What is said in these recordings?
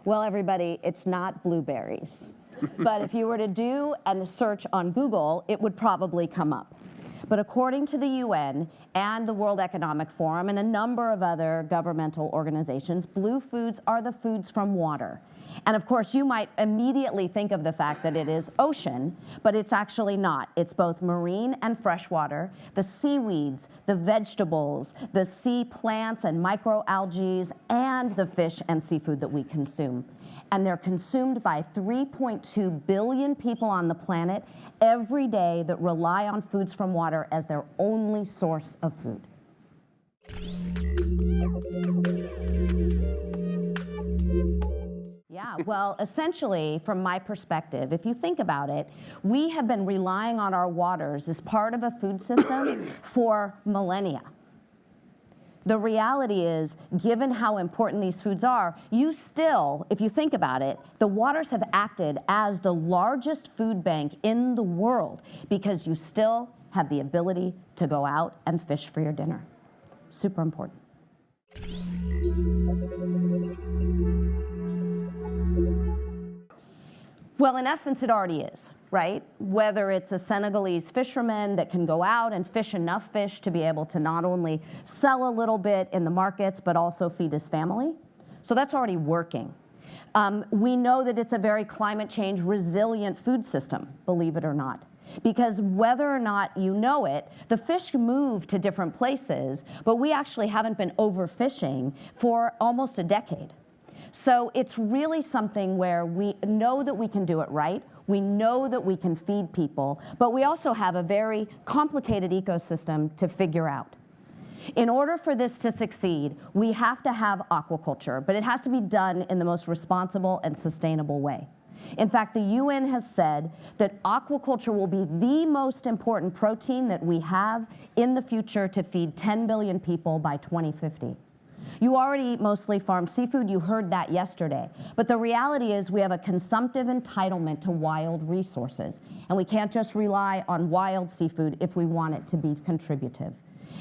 Well, everybody, it's not blueberries. But if you were to do a search on Google, it would probably come up. But according to the UN and the World Economic Forum and a number of other governmental organizations, blue foods are the foods from water. And of course, you might immediately think of the fact that it is ocean, but it's actually not. It's both marine and freshwater, the seaweeds, the vegetables, the sea plants and microalgae, and the fish and seafood that we consume. And they're consumed by 3.2 billion people on the planet every day that rely on foods from water as their only source of food. Yeah, well, essentially, from my perspective, if you think about it, we have been relying on our waters as part of a food system for millennia. The reality is, given how important these foods are, you still, if you think about it, the waters have acted as the largest food bank in the world because you still have the ability to go out and fish for your dinner. Super important. Well, in essence, it already is, right? Whether it's a Senegalese fisherman that can go out and fish enough fish to be able to not only sell a little bit in the markets, but also feed his family. So that's already working. We know that it's a very climate change resilient food system, believe it or not. Because whether or not you know it, the fish move to different places, but we actually haven't been overfishing for almost a decade. So it's really something where we know that we can do it right. We know that we can feed people, but we also have a very complicated ecosystem to figure out. In order for this to succeed, we have to have aquaculture, but it has to be done in the most responsible and sustainable way. In fact, the UN has said that aquaculture will be the most important protein that we have in the future to feed 10 billion people by 2050. You already eat mostly farmed seafood, you heard that yesterday. But the reality is we have a consumptive entitlement to wild resources, and we can't just rely on wild seafood if we want it to be contributive.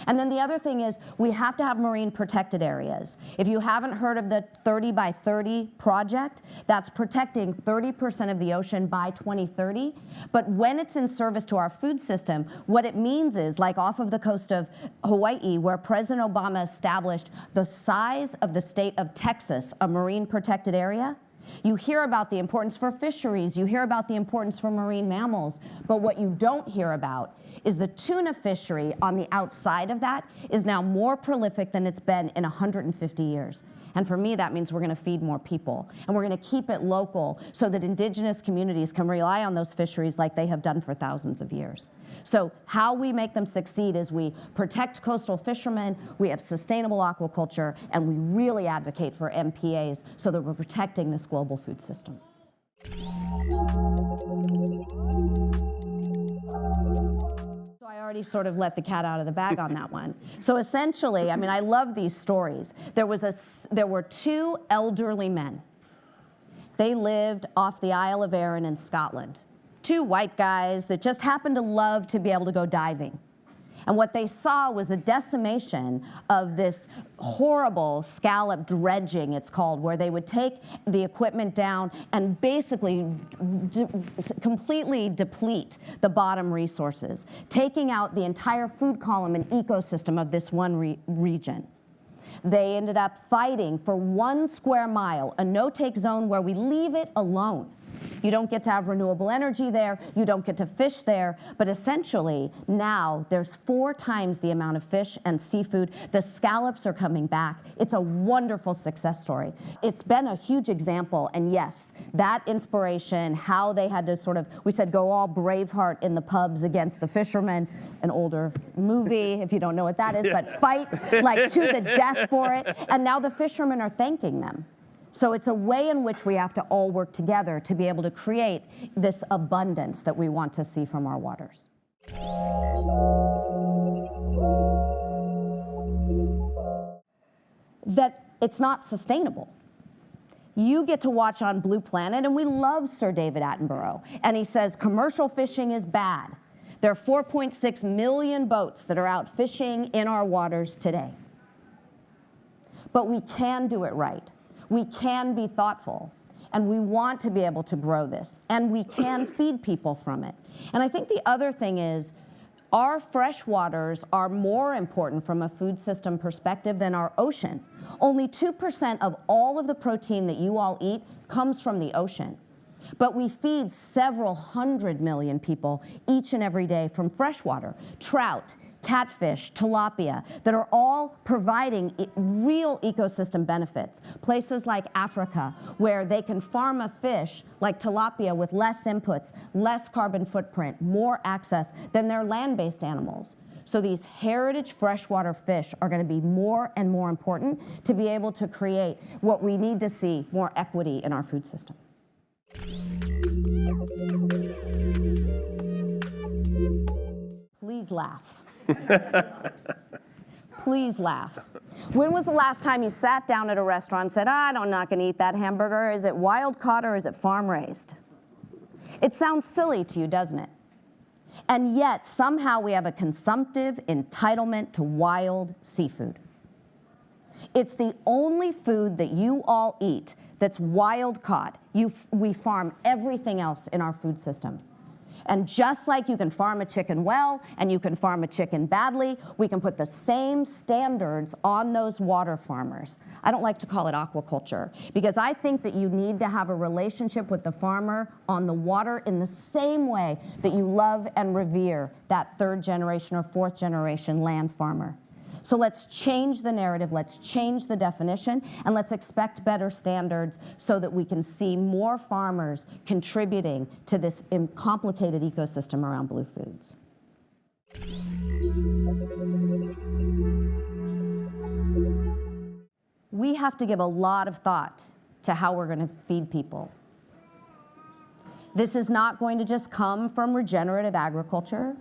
And then the other thing is we have to have marine protected areas. If you haven't heard of the 30 by 30 project, that's protecting 30% of the ocean by 2030. But when it's in service to our food system, what it means is, like off of the coast of Hawaii, where President Obama established the size of the state of Texas, a marine protected area, you hear about the importance for fisheries, you hear about the importance for marine mammals, but what you don't hear about is the tuna fishery on the outside of that is now more prolific than it's been in 150 years. And for me, that means we're going to feed more people, and we're going to keep it local so that indigenous communities can rely on those fisheries like they have done for thousands of years. So how we make them succeed is we protect coastal fishermen, we have sustainable aquaculture, and we really advocate for MPAs so that we're protecting this global food system. I already sort of let the cat out of the bag on that one. So essentially, I mean, I love these stories. There were two elderly men. They lived off the Isle of Arran in Scotland. Two white guys that just happened to love to be able to go diving. And what they saw was the decimation of this horrible scallop dredging, it's called, where they would take the equipment down and basically completely deplete the bottom resources, taking out the entire food column and ecosystem of this one region. They ended up fighting for 1 square mile, a no-take zone where we leave it alone. You don't get to have renewable energy there, you don't get to fish there, but essentially now there's 4 times the amount of fish and seafood. The scallops are coming back. It's a wonderful success story. It's been a huge example, and yes, that inspiration, how they had to sort of, we said go all Braveheart in the pubs against the fishermen, an older movie if you don't know what that is, but fight like to the death for it, and now the fishermen are thanking them. So it's a way in which we have to all work together to be able to create this abundance that we want to see from our waters. That it's not sustainable. You get to watch on Blue Planet, and we love Sir David Attenborough. And he says commercial fishing is bad. There are 4.6 million boats that are out fishing in our waters today. But we can do it right. We can be thoughtful. And we want to be able to grow this. And we can feed people from it. And I think the other thing is, our freshwaters are more important from a food system perspective than our ocean. Only 2% of all of the protein that you all eat comes from the ocean. But we feed several hundred million people each and every day from freshwater, trout, catfish, tilapia, that are all providing real ecosystem benefits. Places like Africa, where they can farm a fish like tilapia with less inputs, less carbon footprint, more access than their land-based animals. So these heritage freshwater fish are going to be more and more important to be able to create what we need to see, more equity in our food system. Please laugh. Please laugh. When was the last time you sat down at a restaurant and said, I'm not going to eat that hamburger. Is it wild caught or is it farm raised? It sounds silly to you, doesn't it? And yet, somehow we have a consumptive entitlement to wild seafood. It's the only food that you all eat that's wild caught. We farm everything else in our food system. And just like you can farm a chicken well and you can farm a chicken badly, we can put the same standards on those water farmers. I don't like to call it aquaculture because I think that you need to have a relationship with the farmer on the water in the same way that you love and revere that third generation or fourth generation land farmer. So let's change the narrative, let's change the definition, and let's expect better standards so that we can see more farmers contributing to this complicated ecosystem around blue foods. We have to give a lot of thought to how we're going to feed people. This is not going to just come from regenerative agriculture.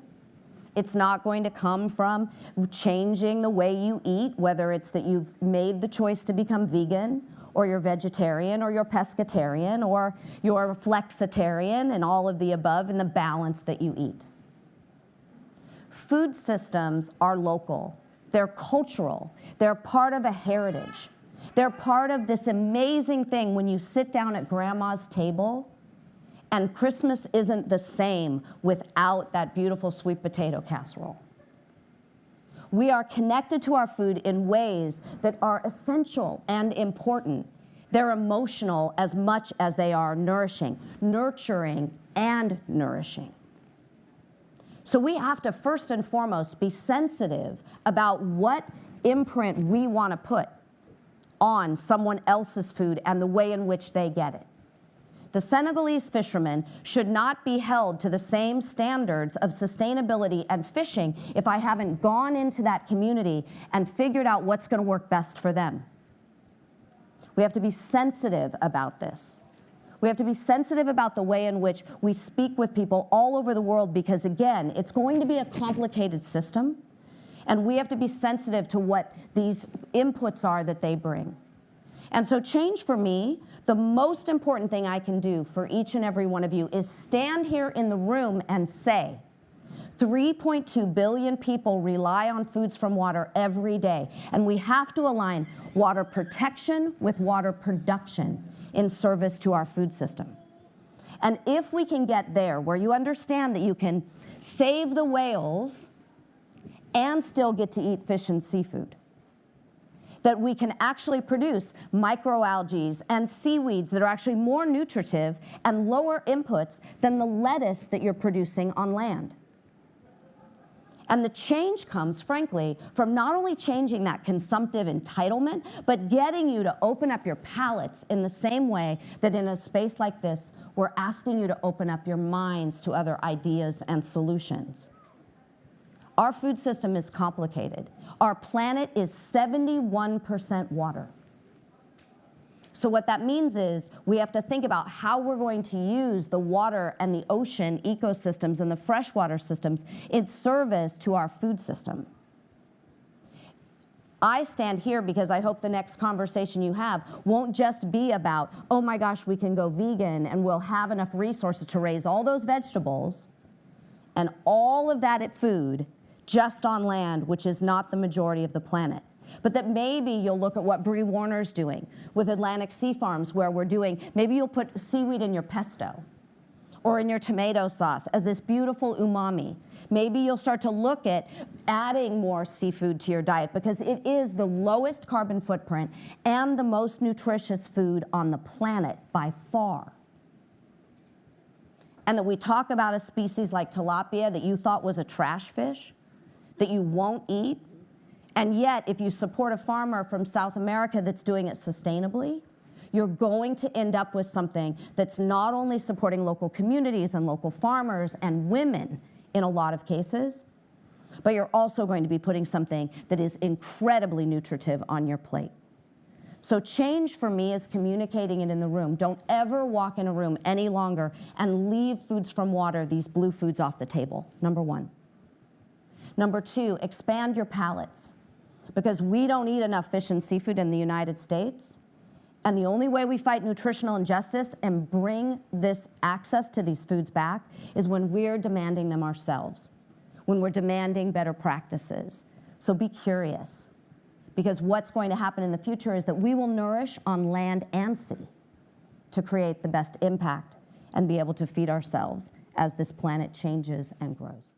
It's not going to come from changing the way you eat, whether it's that you've made the choice to become vegan, or you're vegetarian, or you're pescatarian, or you're flexitarian, and all of the above, and the balance that you eat. Food systems are local. They're cultural. They're part of a heritage. They're part of this amazing thing when you sit down at grandma's table and Christmas isn't the same without that beautiful sweet potato casserole. We are connected to our food in ways that are essential and important. They're emotional as much as they are nourishing, nurturing and nourishing. So we have to first and foremost be sensitive about what imprint we want to put on someone else's food and the way in which they get it. The Senegalese fishermen should not be held to the same standards of sustainability and fishing if I haven't gone into that community and figured out what's going to work best for them. We have to be sensitive about this. We have to be sensitive about the way in which we speak with people all over the world because, again, it's going to be a complicated system, and we have to be sensitive to what these inputs are that they bring. And so change for me, the most important thing I can do for each and every one of you is stand here in the room and say, 3.2 billion people rely on foods from water every day, and we have to align water protection with water production in service to our food system. And if we can get there, where you understand that you can save the whales and still get to eat fish and seafood, that we can actually produce microalgae and seaweeds that are actually more nutritive and lower inputs than the lettuce that you're producing on land. And the change comes, frankly, from not only changing that consumptive entitlement, but getting you to open up your palates in the same way that in a space like this, we're asking you to open up your minds to other ideas and solutions. Our food system is complicated. Our planet is 71% water. So what that means is we have to think about how we're going to use the water and the ocean ecosystems and the freshwater systems in service to our food system. I stand here because I hope the next conversation you have won't just be about, oh my gosh, we can go vegan and we'll have enough resources to raise all those vegetables and all of that food just on land, which is not the majority of the planet. But that maybe you'll look at what Bree Warner's doing with Atlantic Sea Farms, where we're doing, maybe you'll put seaweed in your pesto or in your tomato sauce as this beautiful umami. Maybe you'll start to look at adding more seafood to your diet because it is the lowest carbon footprint and the most nutritious food on the planet by far. And that we talk about a species like tilapia that you thought was a trash fish, that you won't eat, and yet if you support a farmer from South America that's doing it sustainably, you're going to end up with something that's not only supporting local communities and local farmers and women in a lot of cases, but you're also going to be putting something that is incredibly nutritive on your plate. So change for me is communicating it in the room. Don't ever walk in a room any longer and leave foods from water, these blue foods, off the table, number one. Number two, expand your palates. Because we don't eat enough fish and seafood in the United States. And the only way we fight nutritional injustice and bring this access to these foods back is when we're demanding them ourselves, when we're demanding better practices. So be curious, because what's going to happen in the future is that we will nourish on land and sea to create the best impact and be able to feed ourselves as this planet changes and grows.